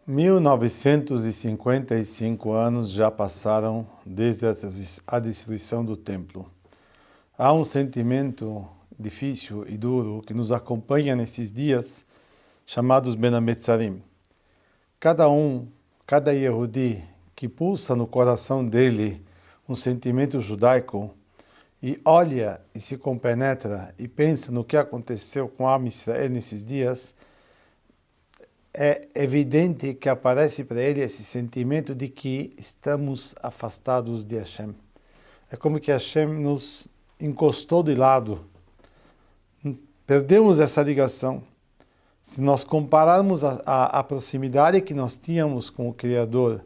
1955 anos já passaram desde a destruição do templo. Há um sentimento difícil e duro que nos acompanha nesses dias, chamados Ben Hametzarim. Cada Yehudi que pulsa no coração dele um sentimento judaico e olha e se compenetra e pensa no que aconteceu com Am Israel nesses dias, é evidente que aparece para ele esse sentimento de que estamos afastados de Hashem. É como que Hashem nos encostou de lado. Perdemos essa ligação. Se nós compararmos a proximidade que nós tínhamos com o Criador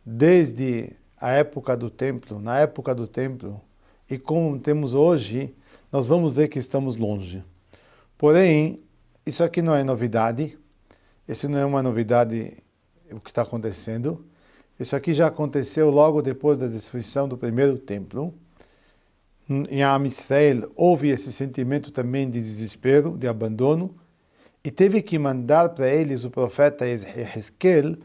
desde a época do templo, na época do templo, e como temos hoje, nós vamos ver que estamos longe. Porém, isso aqui não é novidade. Isso não é uma novidade o que está acontecendo. Isso aqui já aconteceu logo depois da destruição do primeiro templo. Em Am Israel houve esse sentimento também de desespero, de abandono, e teve que mandar para eles o profeta Ezequiel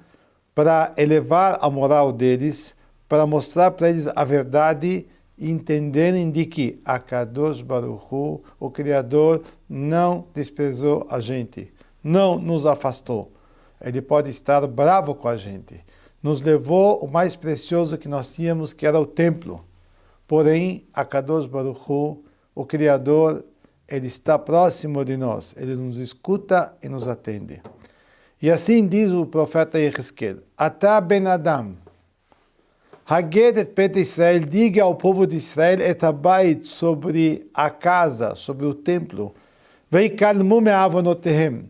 para elevar a moral deles, para mostrar para eles a verdade e entenderem de que Akadosh Baruch Hu, o Criador, não desprezou a gente. Não nos afastou. Ele pode estar bravo com a gente. Nos levou o mais precioso que nós tínhamos, que era o templo. Porém, Akadosh Baruch Hu, o Criador, ele está próximo de nós. Ele nos escuta e nos atende. E assim diz o profeta Ezequiel: Ata ben Adam, Haged et Pet Israel, diga ao povo de Israel et Abait, sobre a casa, sobre o templo, Veikalmu me'avonotehem,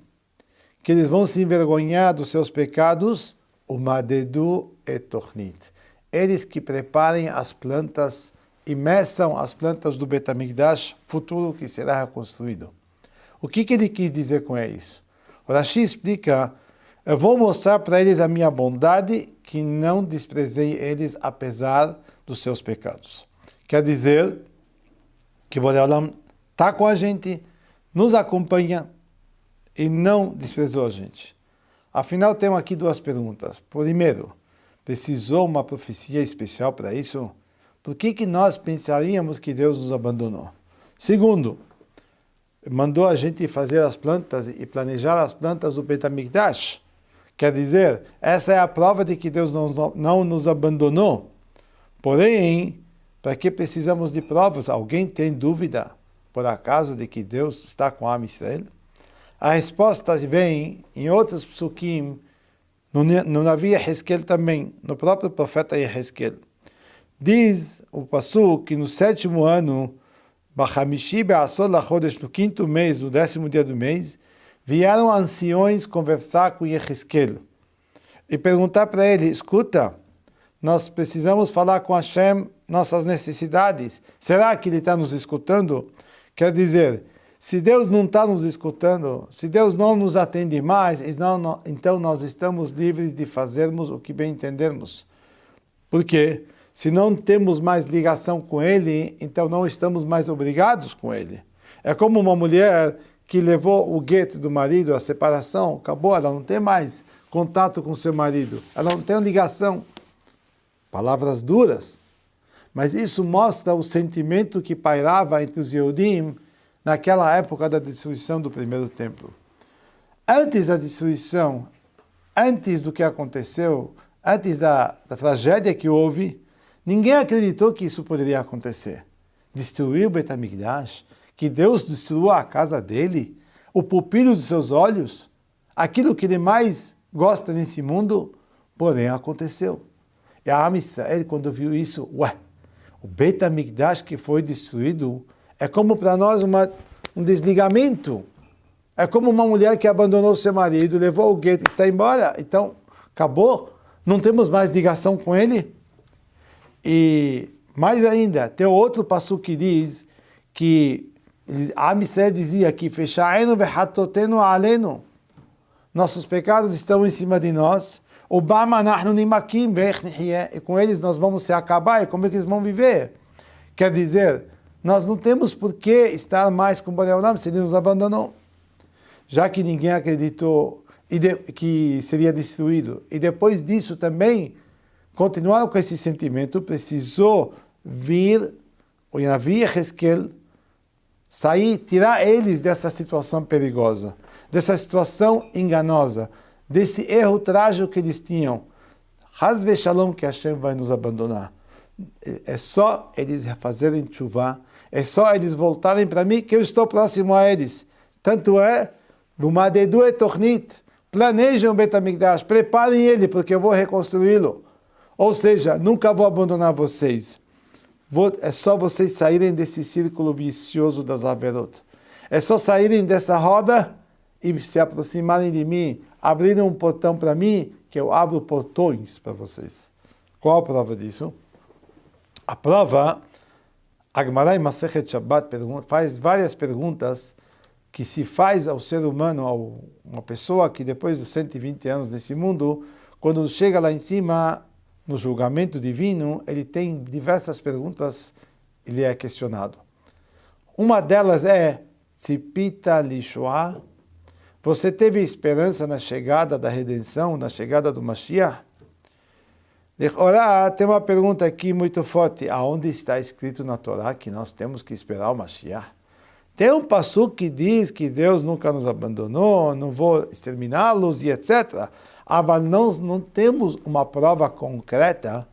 que eles vão se envergonhar dos seus pecados, o Madedu et Tornit. Eles que preparem as plantas e meçam as plantas do Bet HaMikdash, futuro que será reconstruído. O que ele quis dizer com isso? O Rashi explica: eu vou mostrar para eles a minha bondade, que não desprezei eles apesar dos seus pecados. Quer dizer que Borei Olam está com a gente, nos acompanha, e não desprezou a gente. Afinal, temos aqui duas perguntas. Primeiro, precisou uma profecia especial para isso? Por que nós pensaríamos que Deus nos abandonou? Segundo, mandou a gente fazer as plantas e planejar as plantas do Bet HaMikdash. Quer dizer, essa é a prova de que Deus não nos abandonou. Porém, para que precisamos de provas? Alguém tem dúvida, por acaso, de que Deus está com Am Israel? A resposta vem em outros psukim, no Navi Ezequiel também, no próprio profeta Ezequiel. Diz o pasuk que no 7º ano, Bachamishi be'asor lachodesh, no 5º mês, no 10º dia do mês, vieram anciões conversar com Ezequiel e perguntar para ele: escuta, nós precisamos falar com Hashem nossas necessidades. Será que ele está nos escutando? Quer dizer, se Deus não está nos escutando, se Deus não nos atende mais, então nós estamos livres de fazermos o que bem entendermos. Por quê? Se não temos mais ligação com Ele, então não estamos mais obrigados com Ele. É como uma mulher que levou o gueto do marido, a separação, acabou, ela não tem mais contato com seu marido, ela não tem ligação. Palavras duras, mas isso mostra o sentimento que pairava entre os Yehudim naquela época da destruição do primeiro templo. Antes da destruição, antes do que aconteceu, antes da tragédia que houve, ninguém acreditou que isso poderia acontecer. Destruir o Bet HaMikdash, que Deus destrua a casa dele, o pupilo dos seus olhos, aquilo que ele mais gosta nesse mundo, porém aconteceu. E a Am Israel, quando viu isso, o Bet HaMikdash que foi destruído, é como para nós um desligamento. É como uma mulher que abandonou seu marido, levou o gueto, está embora. Então, acabou. Não temos mais ligação com ele. E mais ainda, tem outro passuque que diz que a Am Israel dizia que fecha'enu ve'hatotenu alenu. Nossos pecados estão em cima de nós. Obama nahnu nimakim ve'ech nihyeh. E com eles nós vamos se acabar. E como é que eles vão viver? Quer dizer, nós não temos por que estar mais com Borei Olam se ele nos abandonou. Já que ninguém acreditou que seria destruído. E depois disso também, continuaram com esse sentimento, precisou vir o Navi Yehezkel, sair, tirar eles dessa situação perigosa, dessa situação enganosa, desse erro trágico que eles tinham. Haz Shalom que Hashem vai nos abandonar. É só eles fazerem tshuva, é só eles voltarem para mim que eu estou próximo a eles. Tanto é, Bumadedu e Tornit, planejam o Bet HaMikdash, preparem ele porque eu vou reconstruí-lo. Ou seja, nunca vou abandonar vocês. É só vocês saírem desse círculo vicioso das Averot. É só saírem dessa roda e se aproximarem de mim, abrirem um portão para mim, que eu abro portões para vocês. Qual a prova disso? A prova, a Gemara em Masechet Shabbat faz várias perguntas que se faz ao ser humano, a uma pessoa que depois dos 120 anos nesse mundo, quando chega lá em cima, no julgamento divino, ele tem diversas perguntas, ele é questionado. Uma delas é, Tzipita Lishoah, você teve esperança na chegada da redenção, na chegada do Mashiach? Ora, tem uma pergunta aqui muito forte, aonde está escrito na Torá que nós temos que esperar o Mashiach? Tem um passuco que diz que Deus nunca nos abandonou, não vou exterminá-los e etc., mas não temos uma prova concreta,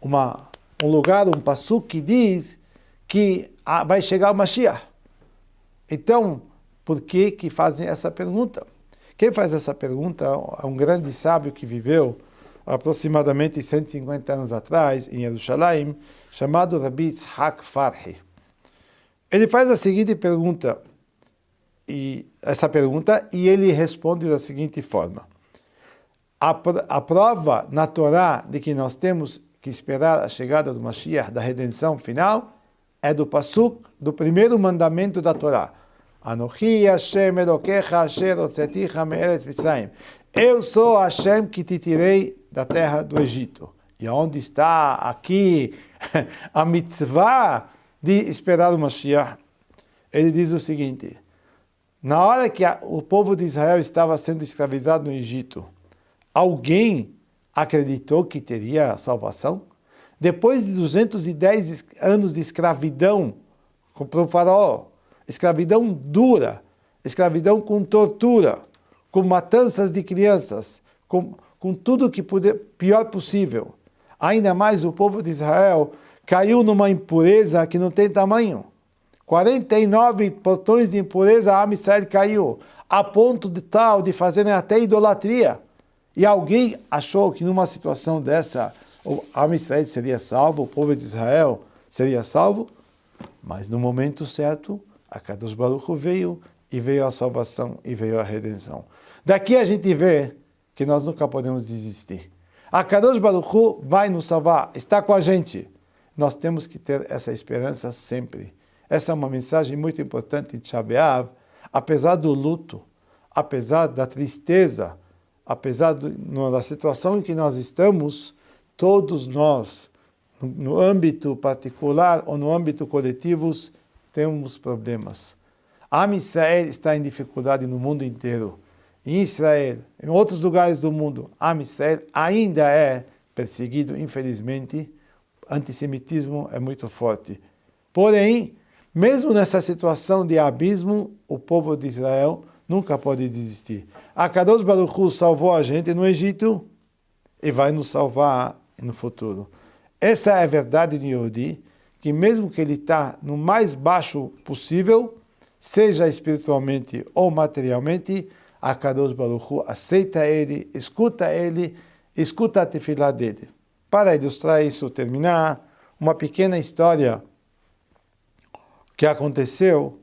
um lugar, um passuco que diz que vai chegar o Mashiach. Então, por que fazem essa pergunta? Quem faz essa pergunta é um grande sábio que viveu aproximadamente 150 anos atrás, em Jerusalém, chamado Rabbi Yitzhak Farhi. Ele faz a seguinte pergunta, e ele responde da seguinte forma. A prova na Torá de que nós temos que esperar a chegada do Mashiach, da redenção final, é do Pasuk, do primeiro mandamento da Torá. Anochi Hashem Elokecha asher hotzeticha me'eretz Mitzrayim. Eu sou Hashem que te tirei da terra do Egito. E onde está aqui a mitzvah de esperar o Mashiach? Ele diz o seguinte, na hora que o povo de Israel estava sendo escravizado no Egito, alguém acreditou que teria salvação? Depois de 210 anos de escravidão para o faraó, escravidão dura, escravidão com tortura, com matanças de crianças, com tudo que pior possível. Ainda mais o povo de Israel caiu numa impureza que não tem tamanho. 49 portões de impureza a Israel caiu, a ponto de tal de fazerem até idolatria. E alguém achou que numa situação dessa, o Israel seria salvo, o povo de Israel seria salvo? Mas no momento certo, a Kadosh Baruch Hu veio a salvação e veio a redenção. Daqui a gente vê que nós nunca podemos desistir. A Kadosh Baruch Hu vai nos salvar, está com a gente. Nós temos que ter essa esperança sempre. Essa é uma mensagem muito importante em Tisha B'Av, apesar do luto, apesar da tristeza, apesar da situação em que nós estamos, todos nós, no âmbito particular ou no âmbito coletivo, temos problemas. Am Israel está em dificuldade no mundo inteiro. Em Israel, em outros lugares do mundo, Am Israel ainda é perseguido, infelizmente. Antissemitismo é muito forte. Porém, mesmo nessa situação de abismo, o povo de Israel nunca pode desistir. A Kadosh Baruch Hu salvou a gente no Egito e vai nos salvar no futuro. Essa é a verdade do Yehudi, que mesmo que ele está no mais baixo possível, seja espiritualmente ou materialmente, a Kadosh Baruch Hu aceita ele, escuta a tefilá dele. Para ilustrar isso, terminar, uma pequena história que aconteceu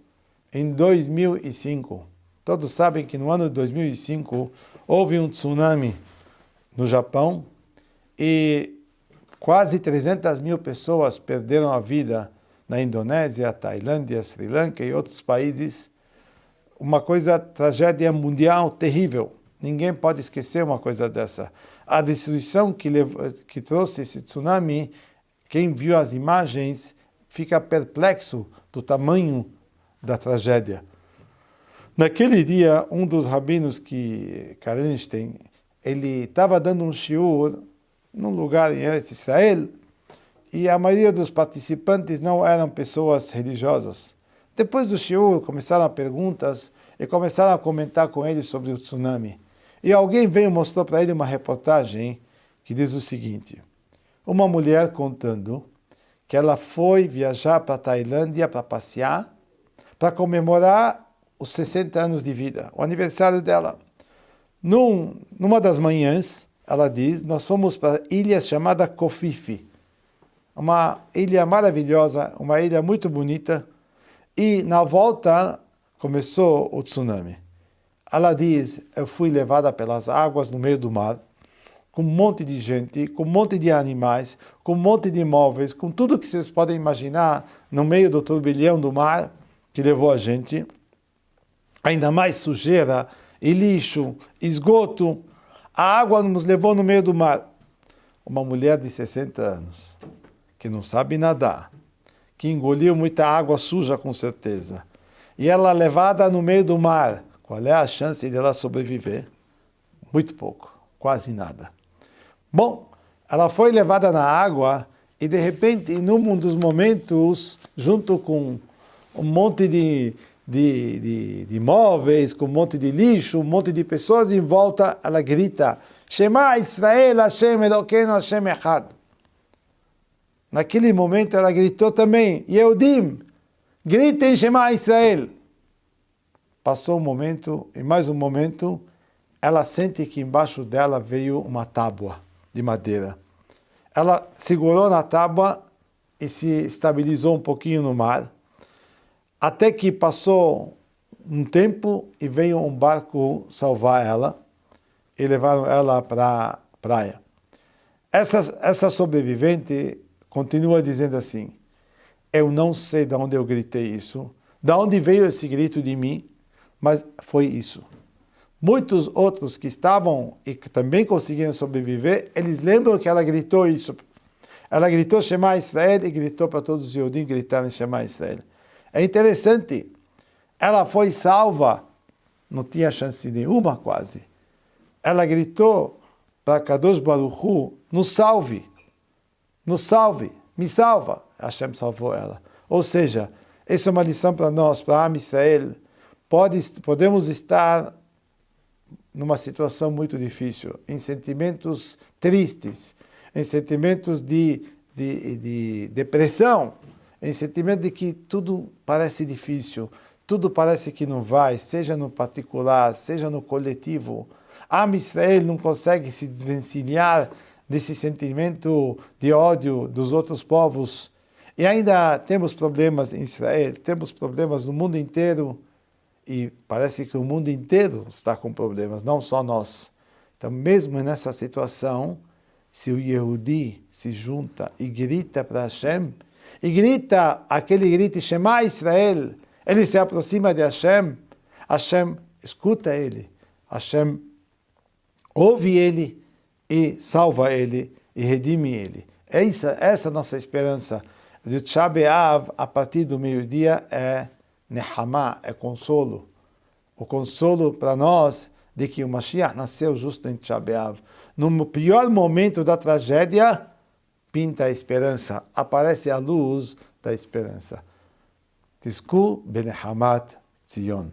em 2005. Todos sabem que no ano de 2005 houve um tsunami no Japão e quase 300 mil pessoas perderam a vida na Indonésia, Tailândia, Sri Lanka e outros países. Uma tragédia mundial terrível. Ninguém pode esquecer uma coisa dessa. A destruição que trouxe esse tsunami, quem viu as imagens fica perplexo do tamanho da tragédia. Naquele dia, um dos rabinos Karenstein, ele estava dando um shiur num lugar em Eretz Israel, e a maioria dos participantes não eram pessoas religiosas. Depois do shiur, começaram perguntas e começaram a comentar com ele sobre o tsunami. E alguém veio e mostrou para ele uma reportagem que diz o seguinte: uma mulher contando que ela foi viajar para a Tailândia para passear, para comemorar os 60 anos de vida, o aniversário dela. Numa das manhãs, ela diz, nós fomos para a ilha chamada Kofifi, uma ilha maravilhosa, uma ilha muito bonita, e na volta começou o tsunami. Ela diz, eu fui levada pelas águas no meio do mar, com um monte de gente, com um monte de animais, com um monte de móveis, com tudo que vocês podem imaginar no meio do turbilhão do mar que levou a gente. Ainda mais sujeira e lixo, esgoto. A água nos levou no meio do mar. Uma mulher de 60 anos, que não sabe nadar, que engoliu muita água suja com certeza, e ela levada no meio do mar. Qual é a chance dela sobreviver? Muito pouco, quase nada. Bom, ela foi levada na água e de repente, num dos momentos, junto com um monte de móveis, com um monte de lixo, um monte de pessoas em volta, ela grita, Shema Israel, Hashem Elokeinu, Hashem Echad. Naquele momento ela gritou também, Yehudim, gritem Shema Israel. Passou um momento, e mais um momento, ela sente que embaixo dela veio uma tábua de madeira. Ela segurou na tábua e se estabilizou um pouquinho no mar, até que passou um tempo e veio um barco salvar ela e levaram ela para a praia. Essa sobrevivente continua dizendo assim, eu não sei de onde eu gritei isso, de onde veio esse grito de mim, mas foi isso. Muitos outros que estavam e que também conseguiram sobreviver, eles lembram que ela gritou isso. Ela gritou Shema Israel e gritou para todos os Yehudim gritarem Shema Israel. É interessante, ela foi salva, não tinha chance nenhuma quase. Ela gritou para Kadosh Baruch Hu, nos salve, me salva. Hashem salvou ela. Ou seja, essa é uma lição para nós, para Am Israel. Podemos estar numa situação muito difícil, em sentimentos tristes, em sentimentos de depressão, em sentimento de que tudo parece difícil, tudo parece que não vai, seja no particular, seja no coletivo. Am Israel não consegue se desvencilhar desse sentimento de ódio dos outros povos. E ainda temos problemas em Israel, temos problemas no mundo inteiro, e parece que o mundo inteiro está com problemas, não só nós. Então, mesmo nessa situação, se o Yehudi se junta e grita para Hashem, e grita aquele grito, Shema Israel, ele se aproxima de Hashem, Hashem escuta ele, Hashem ouve ele e salva ele e redime ele. Essa é a nossa esperança. Do Tisha B'Av, a partir do meio-dia, é Nehama, é consolo. O consolo para nós de que o Mashiach nasceu justo em Tisha B'Av. No pior momento da tragédia, pinta a esperança, aparece a luz da esperança. Tizku Benehamat Tzion.